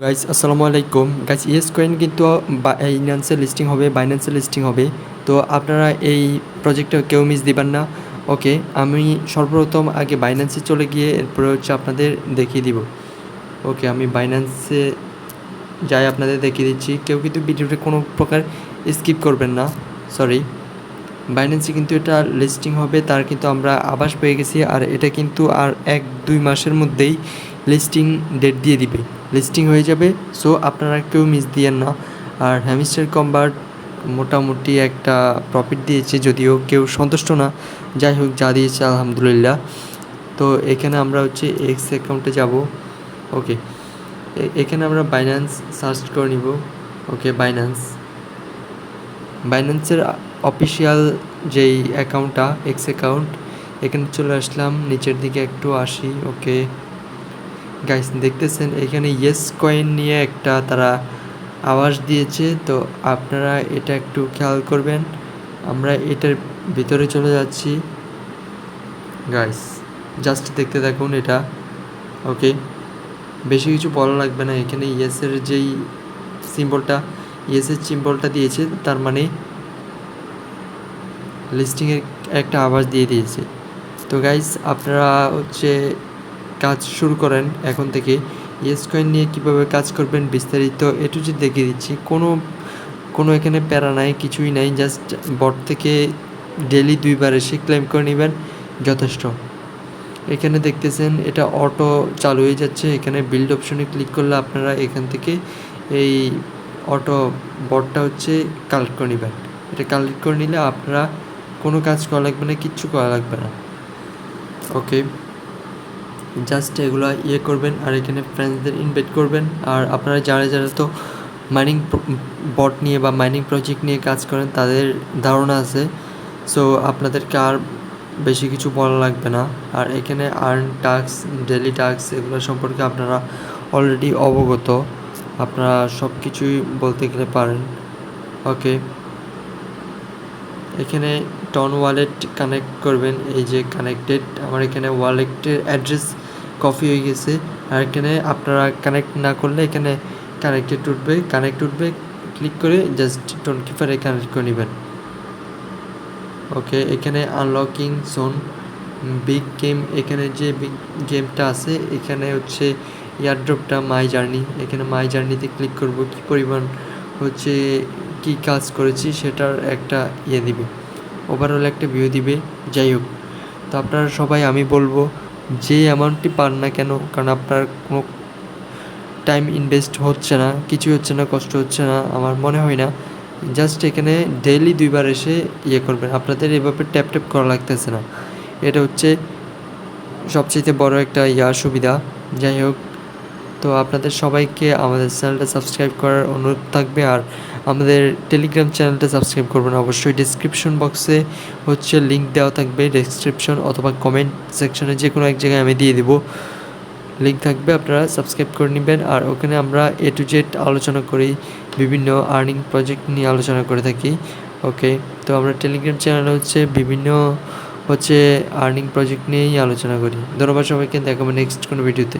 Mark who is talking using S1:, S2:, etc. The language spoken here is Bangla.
S1: গাইস আসসালামু আলাইকুম গাইস ইয়েস কয়েন কিন্তু বাইন্যান্সে লিস্টিং হবে, বাইন্যান্সে লিস্টিং হবে। তো আপনারা এই প্রজেক্টটা কেউ মিস দিবেন না। ওকে, আমি সর্বপ্রথম আগে বাইন্যান্সে চলে গিয়ে এরপরে হচ্ছে আপনাদের দেখিয়ে দিব। ওকে, আমি বাইন্যান্সে যাই আপনাদের দেখিয়ে দিচ্ছি। কেউ কিন্তু ভিডিওটা কোনো প্রকার স্কিপ করবেন না, সরি। বাইন্যান্সে কিন্তু এটা লিস্টিং হবে, তার কিন্তু আমরা আভাস পেয়ে গেছি। আর এটা কিন্তু আর 1-2 মাসের মধ্যেই লিস্টিং ডেট দিয়ে দিবে, লিস্টিং হয়ে যাবে। সো আপনারা কেউ মিস দিয়েন না। আর হ্যামস্টার কম্বার্ট মোটামুটি একটা প্রফিট দিয়েছে, যদিও কেউ সন্তুষ্ট না। যাই হোক, যা দিয়েছে আলহামদুলিল্লাহ। তো এখানে আমরা হচ্ছে এক্স অ্যাকাউন্টে যাব। ওকে, এখানে আমরা বাইন্যান্স সার্চ করে নিব। ওকে, বাইন্যান্সের অফিসিয়াল যেই অ্যাকাউন্টটা এক্স অ্যাকাউন্ট, এখানে চলে আসলাম, নিচের দিকে একটু আসি। ওকে গাইস, দেখতেছেন এখানে ইয়েস কয়েন নিয়ে একটা তারা আওয়াজ দিয়েছে। তো আপনারা এটা একটু খেয়াল করবেন। আমরা এটার ভিতরে চলে যাচ্ছি গাইস, জাস্ট দেখতে থাকুন এটা। ওকে, বেশি কিছু বলা লাগবে না। এখানে ইয়েসের যেই সিম্বলটা, ইয়েসের সিম্বলটা দিয়েছে, তার মানে লিস্টিংয়ের একটা আওয়াজ দিয়ে দিয়েছে। তো গাইস, আপনারা হচ্ছে কাজ শুরু করেন এখন থেকে। ইয়েস কয়েন নিয়ে কীভাবে কাজ করবেন বিস্তারিত একটু যে দেখিয়ে দিচ্ছি। কোনো এখানে প্যারা নাই, কিছুই নাই। জাস্ট বট থেকে ডেলি 2 বার এসে ক্লেম করে নেবেন, যথেষ্ট। এখানে দেখতেছেন এটা অটো চালু হয়ে যাচ্ছে। এখানে বিল্ড অপশনে ক্লিক করলে আপনারা এখান থেকে এই অটো বটটা হচ্ছে কালেক্ট করে নেবেন। এটা কালেক্ট করে নিলে আপনারা কোনো কাজ করা লাগবে না, কিচ্ছু করা লাগবে না। ওকে, জাস্ট এগুলো করবেন। আর এখানে ফ্রেন্ডসদের ইনভাইট করবেন। আর আপনারা যারা তো মাইনিং বট নিয়ে বা মাইনিং প্রজেক্ট নিয়ে কাজ করেন, তাদের ধারণা আছে। সো আপনাদেরকে আর বেশি কিছু বলা লাগবে না। আর এখানে আর্ন টাস্ক, ডেলি টাস্ক, এগুলো সম্পর্কে আপনারা অলরেডি অবগত। আপনারা সব কিছুই বলতে গেলে পারেন। ওকে, এখানে টন ওয়ালেট কানেক্ট করবেন। এই যে কানেক্টেড, আমার এখানে ওয়ালেটের অ্যাড্রেস কপি হয়ে গেছে। আর এখানে আপনারা কানেক্ট না করলে এখানে কানেক্ট উঠবে। ক্লিক করে জাস্ট টোন কিপারে কানেক্ট করে নেবেন। ওকে, এখানে আনলকিং জোন, বিগ গেম, এখানে যে বিগ গেমটা আছে এখানে হচ্ছে এয়ারড্রপটা মাই জার্নি। এখানে মাই জার্নিতে ক্লিক করব, কী পরিমাণ হচ্ছে কি কাজ করেছি সেটার একটা দিবে, ওভারঅল একটা ভিউ দিবে। যাই হোক, তো আপনারা সবাই, আমি বলবো যে অ্যামাউন্টটি পান না কেন, কারণ আপনার কোনো টাইম ইনভেস্ট হচ্ছে না, কিছু হচ্ছে না, কষ্ট হচ্ছে না, আমার মনে হয় না। জাস্ট এখানে ডেইলি 2 বার এসে করবেন। আপনাদের এভাবে ট্যাপ করা লাগতেছে না। এটা হচ্ছে সবচেয়ে বড় একটা সুবিধা। যাই হোক, তো আপনাদের সবাইকে আমাদের চ্যানেলটা সাবস্ক্রাইব করার অনুরোধ থাকবে। আর আমাদের টেলিগ্রাম চ্যানেলটা সাবস্ক্রাইব করবেন অবশ্যই। ডিসক্রিপশন বক্সে হচ্ছে লিঙ্ক দেওয়া থাকবে, ডিসক্রিপশন অথবা কমেন্ট সেকশনে যে কোনো এক জায়গায় আমি দিয়ে দেবো, লিঙ্ক থাকবে, আপনারা সাবস্ক্রাইব করে নেবেন। আর ওখানে আমরা A to Z আলোচনা করি, বিভিন্ন আর্নিং প্রজেক্ট নিয়ে আলোচনা করে থাকি। ওকে, তো আমরা টেলিগ্রাম চ্যানেলে হচ্ছে বিভিন্ন আর্নিং প্রজেক্ট নিয়েই আলোচনা করি। ধন্যবাদ সবাইকে, দেখাবো নেক্সট কোনো ভিডিওতে।